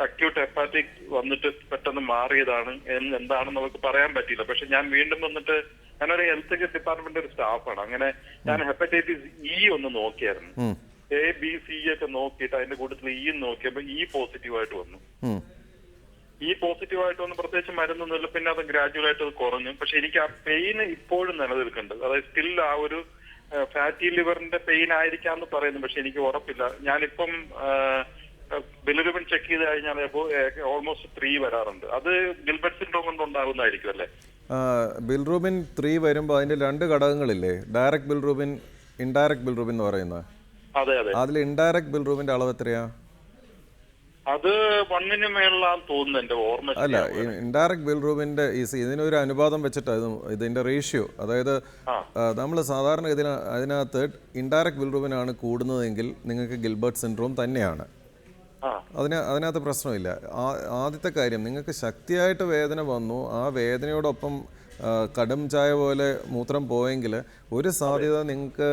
അക്യൂട്ട് ഹെപ്പാറ്റിക് വന്നിട്ട് പെട്ടെന്ന് മാറിയതാണ്. എന്താണെന്ന് നമുക്ക് പറയാൻ പറ്റിയില്ല. പക്ഷെ ഞാൻ വീണ്ടും വന്നിട്ട് ഞാനൊരു ഹെൽത്ത് കെയർ ഡിപ്പാർട്ട്മെന്റ് ഒരു സ്റ്റാഫാണ്. അങ്ങനെ ഞാൻ ഹെപ്പറ്റൈറ്റിസ് ഇ ഒന്ന് നോക്കിയായിരുന്നു. A-B-C ഒക്കെ നോക്കിയിട്ട് അതിന്റെ കൂട്ടത്തിൽ ഇ നോക്കിയപ്പോ പോസിറ്റീവായിട്ട് വന്നു. പോസിറ്റീവായിട്ട് വന്ന് പ്രത്യേകിച്ച് മരുന്നൊന്നുമില്ല. പിന്നെ അത് ഗ്രാജുവൽ ആയിട്ട് അത് കുറഞ്ഞു. പക്ഷെ എനിക്ക് ആ പെയിൻ ഇപ്പോഴും നിലനിൽക്കുന്നുണ്ട്. അതായത് സ്റ്റിൽ ആ ഒരു ഫാറ്റി ലിവറിന്റെ പെയിൻ ആയിരിക്കാന്ന് പറയുന്നു. പക്ഷെ എനിക്ക് ഉറപ്പില്ല. ഞാനിപ്പം ബിലിറൂബിൻ ചെക്ക് ചെയ്ത് കഴിഞ്ഞാൽ ഓൾമോസ്റ്റ് 3 വരാറുണ്ട്. അത് ഗിൽബർട്ട് സിൻഡ്രോം കൊണ്ട് ഉണ്ടാകുന്നതായിരിക്കും അല്ലേ? ബിലിറൂബിൻ 3 വരുമ്പോൾ അതിന്റെ 2 ഘടകങ്ങളില്ലേ, ഡയറക്റ്റ് ബിലിറൂബിൻ, ഇൻഡയറക്റ്റ് ബിലിറൂബിൻ എന്ന് പറയുന്നത്. അതെ. അതിൽ ഇൻഡയറക്റ്റ് ബിലിറൂബിന്റെ അളവ് എത്രയാ? അത് 1 മേളിലാന്ന് തോന്നുന്നു എന്റെ ഓർമ്മ. അല്ല, ഇൻഡയറക്റ്റ് ബിലിറൂബിന്റെ ഇതിനൊരു അനുപാതം വെച്ചിട്ട് ഇതിന്റെ റേഷ്യോ, അതായത് നമ്മൾ സാധാരണ അതിനകത്ത് ഇൻഡയറക്റ്റ് ബിലിറൂബിൻ ആണ് കൂടുന്നതെങ്കിൽ നിങ്ങൾക്ക് ഗിൽബർട്ട് സിൻഡ്രോം തന്നെയാണ്. അതിനകത്ത് പ്രശ്നമില്ല. ആദ്യത്തെ കാര്യം, നിങ്ങൾക്ക് ശക്തിയായിട്ട് വേദന വന്നു, ആ വേദനയോടൊപ്പം കടും ചായ പോലെ മൂത്രം പോയെങ്കിൽ ഒരു സാധ്യത നിങ്ങൾക്ക്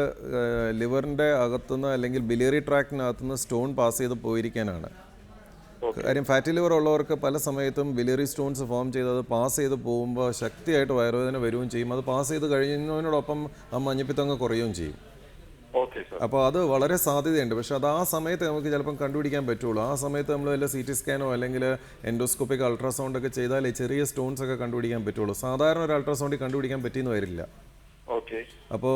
ലിവറിൻ്റെ അകത്തുനിന്ന് അല്ലെങ്കിൽ ബിലിയറി ട്രാക്റ്റിനകത്തുനിന്ന് സ്റ്റോൺ പാസ് ചെയ്ത് പോയിരിക്കാനാണ്. കാര്യം ഫാറ്റി ലിവർ ഉള്ളവർക്ക് പല സമയത്തും ബിലിയറി സ്റ്റോൺസ് ഫോം ചെയ്ത് അത് പാസ് ചെയ്ത് പോകുമ്പോൾ ശക്തിയായിട്ട് വയറുവേദന വരികയും ചെയ്യും. അത് പാസ് ചെയ്ത് കഴിയുന്നതിനോടൊപ്പം ആ മഞ്ഞപ്പിത്തങ്ങ് കുറയുകയും ചെയ്യും. അപ്പോൾ അത് വളരെ സാധ്യതയുണ്ട്. പക്ഷെ അത് ആ സമയത്ത് നമുക്ക് ചിലപ്പം കണ്ടുപിടിക്കാൻ പറ്റുള്ളൂ. ആ സമയത്ത് നമ്മൾ വല്ല CT സ്കാനോ അല്ലെങ്കിൽ എൻഡോസ്കോപ്പിക് അൾട്രാസൗണ്ട് ഒക്കെ ചെയ്താലേ ചെറിയ സ്റ്റോൺസ് ഒക്കെ കണ്ടുപിടിക്കാൻ പറ്റുള്ളൂ. സാധാരണ ഒരു അൾട്രാസൗണ്ടിൽ കണ്ടുപിടിക്കാൻ പറ്റിയെന്ന് വരില്ല. അപ്പോൾ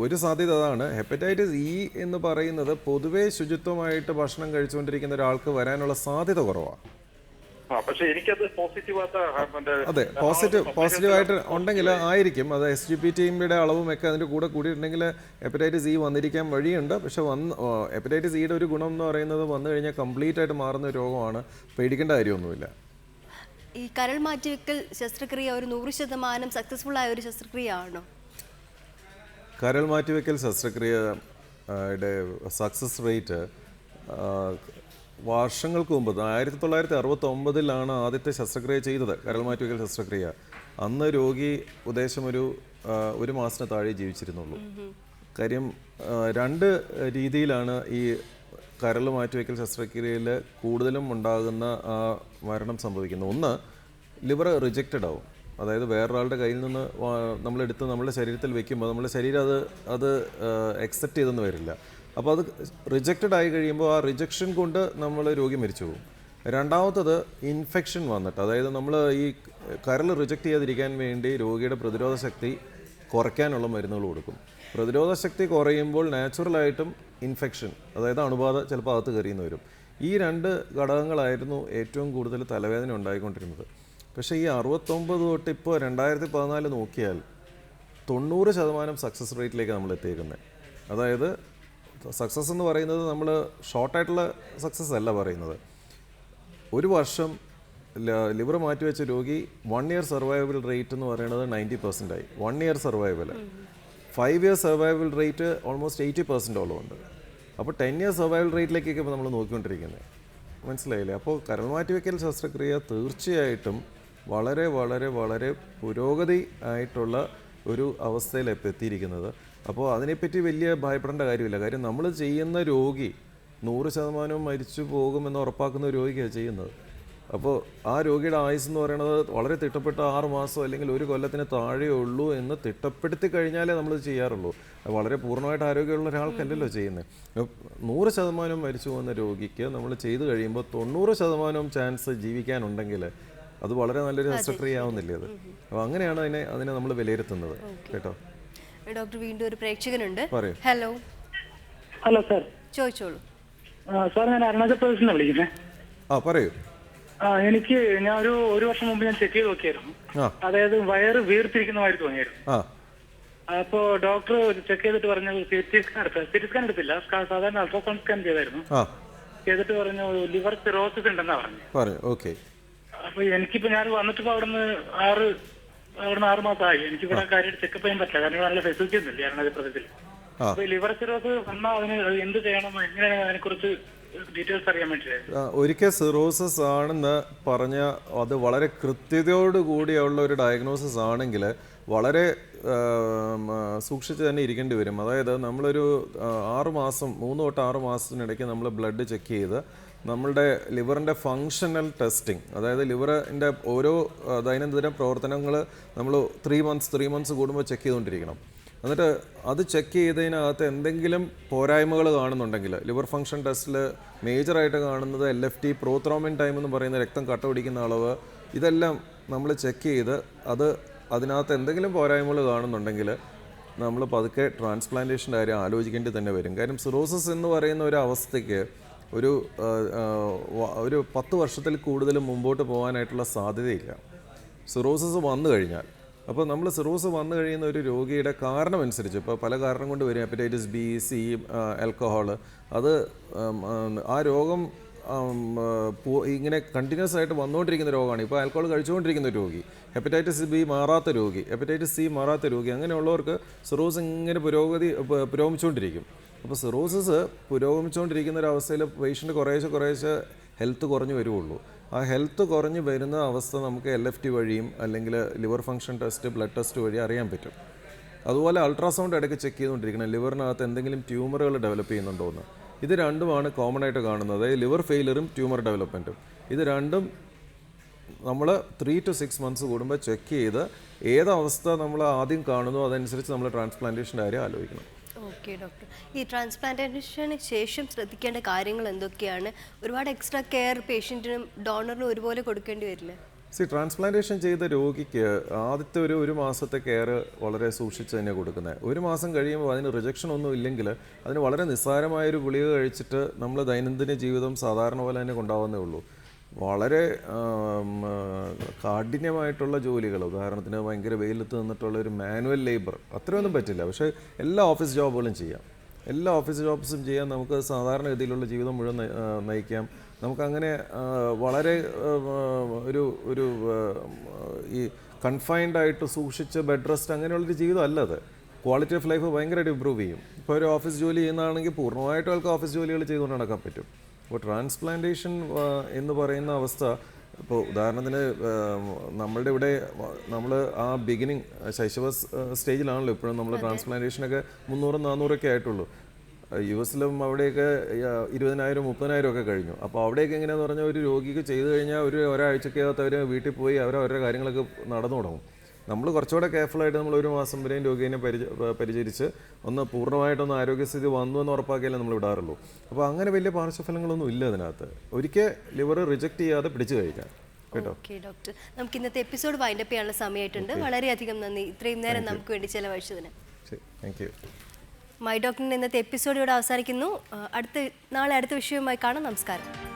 ഒരു സാധ്യത അതാണ്. ഹെപ്പറ്റൈറ്റിസ് ഇ എന്ന് പറയുന്നത് പൊതുവേ ശുചിത്വമായിട്ട് ഭക്ഷണം കഴിച്ചുകൊണ്ടിരിക്കുന്ന ഒരാൾക്ക് വരാനുള്ള സാധ്യത കുറവാണ്. അതെ, പോസിറ്റീവായിട്ട് ഉണ്ടെങ്കിൽ ആയിരിക്കും. അത് SGPTയുടെ അളവും ഒക്കെ അതിൻ്റെ കൂടെ കൂടിയിട്ടുണ്ടെങ്കിൽ ഹെപ്പറ്റൈറ്റിസ് ഇ വന്നിരിക്കാൻ വഴിയുണ്ട്. പക്ഷെ ഹെപ്പറ്റൈറ്റിസ് ഇയുടെ ഒരു ഗുണം എന്ന് പറയുന്നത് വന്നു കഴിഞ്ഞാൽ കംപ്ലീറ്റ് ആയിട്ട് മാറുന്ന രോഗമാണ്. പേടിക്കേണ്ട കാര്യമൊന്നുമില്ല. ഈ കരൾ മാറ്റിവെക്കൽ ശസ്ത്രക്രിയ ഒരു 100% സക്സസ്ഫുൾ ആയ ഒരു ശസ്ത്രക്രിയ ആണോ? കരൾ മാറ്റിവെക്കൽ ശസ്ത്രക്രിയയുടെ സക്സസ് റേറ്റ് വർഷങ്ങൾക്ക് മുമ്പ് 1969 ആദ്യത്തെ ശസ്ത്രക്രിയ ചെയ്തത്, കരൾ മാറ്റിവെക്കൽ ശസ്ത്രക്രിയ. അന്ന് രോഗി ഉദ്ദേശം ഒരു മാസത്തിന് താഴെ ജീവിച്ചിരുന്നുള്ളൂ. കാര്യം 2 രീതിയിലാണ് ഈ കരൾ മാറ്റിവെക്കൽ ശസ്ത്രക്രിയയിൽ കൂടുതലും ഉണ്ടാകുന്ന മരണം സംഭവിക്കുന്നത്. ഒന്ന്, ലിവർ റിജക്റ്റഡ് ആവും. അതായത് വേറൊരാളുടെ കയ്യിൽ നിന്ന് നമ്മളെടുത്ത് നമ്മുടെ ശരീരത്തിൽ വെക്കുമ്പോൾ നമ്മുടെ ശരീരം അത് അക്സെപ്റ്റ് ചെയ്തെന്ന് വരില്ല. അപ്പോൾ അത് റിജക്റ്റഡ് ആയി കഴിയുമ്പോൾ ആ റിജക്ഷൻ കൊണ്ട് രോഗി മരിച്ചു പോകും. രണ്ടാമത്തത് ഇൻഫെക്ഷൻ വന്നിട്ട്, അതായത് നമ്മൾ ഈ കരൾ റിജക്റ്റ് ചെയ്യാതിരിക്കാൻ വേണ്ടി രോഗിയുടെ പ്രതിരോധ ശക്തി കുറയ്ക്കാനുള്ള മരുന്നുകൾ കൊടുക്കും. പ്രതിരോധ ശക്തി കുറയുമ്പോൾ നാച്ചുറലായിട്ടും ഇൻഫെക്ഷൻ, അതായത് അണുബാധ ചിലപ്പോൾ അകത്ത് കയറിയെന്ന് വരും. ഈ 2 ഘടകങ്ങളായിരുന്നു ഏറ്റവും കൂടുതൽ തലവേദന ഉണ്ടായിക്കൊണ്ടിരുന്നത്. പക്ഷേ ഈ 69 തൊട്ട് ഇപ്പോൾ 2014 നോക്കിയാൽ 90% സക്സസ് റേറ്റിലേക്ക് നമ്മൾ എത്തിയേക്കുന്നത്. അതായത് സക്സസ് എന്ന് പറയുന്നത് നമ്മൾ ഷോർട്ടായിട്ടുള്ള സക്സസ് അല്ല പറയുന്നത്. ഒരു വർഷം ലിവർ മാറ്റിവെച്ച രോഗി 1 ഇയർ സർവൈവൽ റേറ്റ് എന്ന് പറയുന്നത് 90% ആയി. 1 year survival. 5 year survival rate almost 80% ഉണ്ട്. അപ്പോൾ 10 ഇയർ സർവൈവൽ റേറ്റിലേക്കൊക്കെ ഇപ്പോൾ നമ്മൾ നോക്കിക്കൊണ്ടിരിക്കുന്നത്. മനസ്സിലായില്ലേ? അപ്പോൾ കരൾ മാറ്റിവെക്കൽ ശസ്ത്രക്രിയ തീർച്ചയായിട്ടും വളരെ വളരെ വളരെ പുരോഗതി ആയിട്ടുള്ള ഒരു അവസ്ഥയിൽ ഇപ്പോൾ എത്തിയിരിക്കുന്നത്. അപ്പോൾ അതിനെപ്പറ്റി വലിയ ഭയപ്പെടേണ്ട കാര്യമില്ല. കാര്യം നമ്മൾ ചെയ്യുന്ന രോഗി 100% മരിച്ചു പോകുമെന്ന് ഉറപ്പാക്കുന്ന രോഗിയാണ് ചെയ്യുന്നത്. അപ്പോൾ ആ രോഗിയുടെ ആയുസ് എന്ന് പറയുന്നത് വളരെ തിട്ടപ്പെട്ട 6 മാസം അല്ലെങ്കിൽ 1 കൊല്ലത്തിന് താഴെ ഉള്ളൂ എന്ന് തിട്ടപ്പെടുത്തി കഴിഞ്ഞാലേ നമ്മളിത് ചെയ്യാറുള്ളൂ. വളരെ പൂർണ്ണമായിട്ട് ആരോഗ്യമുള്ള ഒരാൾക്കല്ലല്ലോ ചെയ്യുന്നത്. 100% മരിച്ചു പോകുന്ന രോഗിക്ക് നമ്മൾ ചെയ്ത് കഴിയുമ്പോൾ 90% ചാൻസ് ജീവിക്കാനുണ്ടെങ്കിൽ അത് വളരെ നല്ലൊരു ശസ്ത്രക്രിയ ആവുന്നില്ലേ അത്. അപ്പോൾ അങ്ങനെയാണ് അതിനെ നമ്മൾ വിലയിരുത്തുന്നത് കേട്ടോ. ഡോക്ടർ വീണ്ടും ഒരു പ്രേക്ഷകനുണ്ട്. പറയൂ. ഹലോ. Hello sir. ചോദിച്ചോളൂ. സാർ, ഞാൻ അരുണാചൽ പ്രദേശിൽ നിന്ന് വിളിക്കുന്നത്. പറയൂ. ഞാൻ ഒരു വർഷം മുമ്പ് ഞാൻ ചെക്ക് ചെയ്ത് നോക്കിയായിരുന്നു. അതായത് വയറ് വീർത്തിരിക്കുന്ന മാതിരി തോന്നിയായിരുന്നു. അപ്പോ ഡോക്ടർ ചെക്ക് ചെയ്തിട്ട് പറഞ്ഞു സിറ്റി സ്കാൻ എടുത്തില്ല, സാധാരണ അൾട്രാസൗണ്ട് സ്കാൻ ചെയ്തായിരുന്നു. ചെയ്തിട്ട് പറഞ്ഞു ലിവർ സിറോസിസ് ഉണ്ടെന്നാ പറഞ്ഞു. ഓക്കെ. അപ്പൊ എനിക്കിപ്പോ ഞാൻ വന്നിട്ട് അവിടുന്ന് 6 മാസമായി. എനിക്കിവിടെ കാര്യമായിട്ട് ചെക്കപ്പ് ചെയ്യാൻ പറ്റില്ല, കാരണം ഇവിടെ നല്ല ഫെസിലിറ്റി ഒന്നുമില്ല അരുണാചൽ പ്രദേശിൽ. അപ്പൊ ലിവർ സിറോസിസ് വന്നാൽ അതിന് എന്ത് ചെയ്യണം, എങ്ങനെയാണ് അതിനെ കുറിച്ച് ഡീറ്റെയിൽസ് അറിയാൻ വേണ്ടിയിട്ടായിരുന്നു. ഒരിക്കൽ സിറോസിസ് ആണെന്ന് പറഞ്ഞ അത് വളരെ കൃത്യതയോടുകൂടിയുള്ള ഒരു ഡയഗ്നോസിസ് ആണെങ്കിൽ വളരെ സൂക്ഷിച്ച് തന്നെ ഇരിക്കേണ്ടി വരും. അതായത് നമ്മളൊരു 6 മാസം 3 തൊട്ട് 6 മാസത്തിനിടയ്ക്ക് നമ്മൾ ബ്ലഡ് ചെക്ക് ചെയ്ത് നമ്മളുടെ ലിവറിൻ്റെ ഫങ്ഷണൽ ടെസ്റ്റിംഗ്, അതായത് ലിവറിൻ്റെ ഓരോ ദൈനംദിന പ്രവർത്തനങ്ങൾ നമ്മൾ 3 മന്ത്സ് കൂടുമ്പോൾ ചെക്ക് ചെയ്തുകൊണ്ടിരിക്കണം. എന്നിട്ട് അത് ചെക്ക് ചെയ്തതിനകത്ത് എന്തെങ്കിലും പോരായ്മകൾ കാണുന്നുണ്ടെങ്കിൽ, ലിവർ ഫങ്ഷൻ ടെസ്റ്റിൽ മേജറായിട്ട് കാണുന്നത് LFT, പ്രോത്രോമിൻ ടൈം എന്ന് പറയുന്ന രക്തം കട്ട പിടിക്കുന്ന അളവ്, ഇതെല്ലാം നമ്മൾ ചെക്ക് ചെയ്ത് അതിനകത്ത് എന്തെങ്കിലും പോരായ്മകൾ കാണുന്നുണ്ടെങ്കിൽ നമ്മൾ പതുക്കെ ട്രാൻസ്പ്ലാന്റേഷൻ്റെ കാര്യം ആലോചിക്കേണ്ടി തന്നെ വരും. കാര്യം സിറോസിസ് എന്ന് പറയുന്ന ഒരു അവസ്ഥയ്ക്ക് ഒരു 10 വർഷത്തിൽ കൂടുതൽ മുമ്പോട്ട് പോകാനായിട്ടുള്ള സാധ്യതയില്ല സിറോസിസ് വന്നു കഴിഞ്ഞാൽ. അപ്പോൾ നമ്മൾ സിറോസ് വന്നു കഴിയുന്ന ഒരു രോഗിയുടെ കാരണം അനുസരിച്ച്, ഇപ്പോൾ പല കാരണം കൊണ്ട് വരും, ഹെപ്പറ്റൈറ്റിസ് B, C, ആൽക്കഹോൾ, അത് ആ രോഗം ഇങ്ങനെ കണ്ടിന്യൂസ് ആയിട്ട് വന്നുകൊണ്ടിരിക്കുന്ന രോഗമാണ്. ഇപ്പോൾ ആൽക്കഹോൾ കഴിച്ചുകൊണ്ടിരിക്കുന്ന രോഗി, ഹെപ്പറ്റൈറ്റിസ് B മാറാത്ത രോഗി, ഹെപ്പറ്റൈറ്റിസ് C മാറാത്ത രോഗി, അങ്ങനെയുള്ളവർക്ക് സിറോസ് ഇങ്ങനെ പുരോഗമിച്ചുകൊണ്ടിരിക്കും. അപ്പോൾ സിറോസിസ് പുരോഗമിച്ചുകൊണ്ടിരിക്കുന്ന ഒരു അവസ്ഥയിൽ പേഷ്യൻ്റ് കുറേശ്ശെ ഹെൽത്ത് കുറഞ്ഞു വരുള്ളൂ. ആ ഹെൽത്ത് കുറഞ്ഞു വരുന്ന അവസ്ഥ നമുക്ക് LFT വഴിയും അല്ലെങ്കിൽ liver function test, blood test വഴി അറിയാൻ പറ്റും. അതുപോലെ അൾട്രാസൗണ്ട് ഇടയ്ക്ക് ചെക്ക് ചെയ്തുകൊണ്ടിരിക്കണം, ലിവറിനകത്ത് എന്തെങ്കിലും ട്യൂമറുകൾ ഡെവലപ്പ് ചെയ്യുന്നുണ്ടോ എന്ന്. ഇത് രണ്ടുമാണ് കോമൺ ആയിട്ട് കാണുന്നത്, ലിവർ ഫെയിലറും ട്യൂമർ ഡെവലപ്മെൻറ്റും. ഇത് രണ്ടും നമ്മൾ 3 to 6 months കൂടുമ്പോൾ ചെക്ക് ചെയ്ത് ഏതവസ്ഥ നമ്മൾ ആദ്യം കാണുന്നു അതനുസരിച്ച് നമ്മൾ ട്രാൻസ്പ്ലാന്റേഷൻ്റെ കാര്യം ആലോചിക്കണം. ഓക്കെ ഡോക്ടർ, ഈ ട്രാൻസ്പ്ലാന്റേഷന് ശേഷം ശ്രദ്ധിക്കേണ്ട കാര്യങ്ങൾ എന്തൊക്കെയാണ്? ഒരുപാട് എക്സ്ട്രാ കെയർ പേഷ്യൻറ്റിനും ഡോണറിനും ഒരുപോലെ കൊടുക്കേണ്ടി വരില്ലേ? ട്രാൻസ്പ്ലാന്റേഷൻ ചെയ്ത രോഗിക്ക് ആദ്യത്തെ ഒരു മാസത്തെ കെയർ വളരെ സൂക്ഷിച്ച് തന്നെ കൊടുക്കുന്നത്. 1 മാസം കഴിയുമ്പോൾ അതിന് റിജക്ഷൻ ഒന്നും ഇല്ലെങ്കിൽ അതിന് വളരെ നിസ്സാരമായൊരു ഗുളിക കഴിച്ചിട്ട് നമ്മൾ ദൈനംദിന ജീവിതം സാധാരണ പോലെ തന്നെ കൊണ്ടാവുന്നേ ഉള്ളൂ. വളരെ കാഠിന്യമായിട്ടുള്ള ജോലികൾ, ഉദാഹരണത്തിന് ഭയങ്കര വെയിലത്ത് നിന്നിട്ടുള്ള ഒരു മാനുവൽ ലേബർ, അത്രയൊന്നും പറ്റില്ല. പക്ഷേ എല്ലാ ഓഫീസ് ജോബുകളും ചെയ്യാം. എല്ലാ ഓഫീസ് ജോബ്സും ചെയ്യാൻ നമുക്ക് സാധാരണഗതിയിലുള്ള ജീവിതം മുഴുവൻ നയിക്കാം. നമുക്കങ്ങനെ വളരെ ഒരു ഈ കൺഫൈൻഡ് ആയിട്ട് സൂക്ഷിച്ച് ബെഡ് റെസ്റ്റ് അങ്ങനെയുള്ളൊരു ജീവിതം അല്ലത്. ക്വാളിറ്റി ഓഫ് ലൈഫ് ഭയങ്കരമായിട്ട് ഇമ്പ്രൂവ് ചെയ്യും. ഇപ്പോൾ ഒരു ഓഫീസ് ജോലി ചെയ്യുന്നതാണെങ്കിൽ പൂർണ്ണമായിട്ടും ആൾക്ക് ഓഫീസ് ജോലികൾ ചെയ്തുകൊണ്ട് നടക്കാൻ പറ്റും. അപ്പോൾ ട്രാൻസ്പ്ലാന്റേഷൻ എന്ന് പറയുന്ന അവസ്ഥ, ഇപ്പോൾ ഉദാഹരണത്തിന് നമ്മളുടെ ഇവിടെ നമ്മൾ ആ ബിഗിനിങ് ശൈശവ സ്റ്റേജിലാണല്ലോ ഇപ്പോഴും നമ്മൾ ട്രാൻസ്പ്ലാന്റേഷനൊക്കെ 300-400 ആയിട്ടുള്ളൂ. US-ലും അവിടെയൊക്കെ 20,000 30,000 ഒക്കെ കഴിഞ്ഞു. അപ്പോൾ അവിടെയൊക്കെ എങ്ങനെയാണെന്ന് പറഞ്ഞാൽ ഒരു രോഗിക്ക് ചെയ്ത് കഴിഞ്ഞാൽ ഒരാഴ്ചക്കകത്ത് അവർ വീട്ടിൽ പോയി അവരുടെ കാര്യങ്ങളൊക്കെ നടന്നു തുടങ്ങും. നമ്മൾ കുറച്ചുകൂടെ കെയർഫുള്ളായിട്ട് നമ്മൾ 1 മാസം വരെയും രോഗിയെ പരിചരിച്ച് ഒന്ന് പൂർണ്ണമായിട്ടൊന്ന് ആരോഗ്യസ്ഥിതി വന്നു എന്ന് ഉറപ്പാക്കിയാലേ നമ്മൾ വിടാറുള്ളൂ. അപ്പോൾ അങ്ങനെ വലിയ പാർശ്വഫലങ്ങളൊന്നും ഇല്ല അതിനകത്ത്. ഒരിക്കൽ ലിവർ റിജക്റ്റ് ചെയ്യാതെ പിടിച്ചു കഴിക്കാം കേട്ടോ. ഓക്കെ ഡോക്ടർ, നമുക്ക് ഇന്നത്തെ എപ്പിസോഡ് വൈൻഡപ്പ് ചെയ്യാനുള്ള സമയമായിട്ടുണ്ട്. വളരെയധികം നന്ദി ഇത്രയും നേരം നമുക്ക് വേണ്ടി ചെലവഴിച്ചതിന്. ശരി, താങ്ക് യു. മൈ ഡോക്ടറിൻ്റെ ഇന്നത്തെ എപ്പിസോഡ് ഇവിടെ അവസാനിക്കുന്നു. നാളെ അടുത്ത വിഷയവുമായി കാണാം. നമസ്കാരം.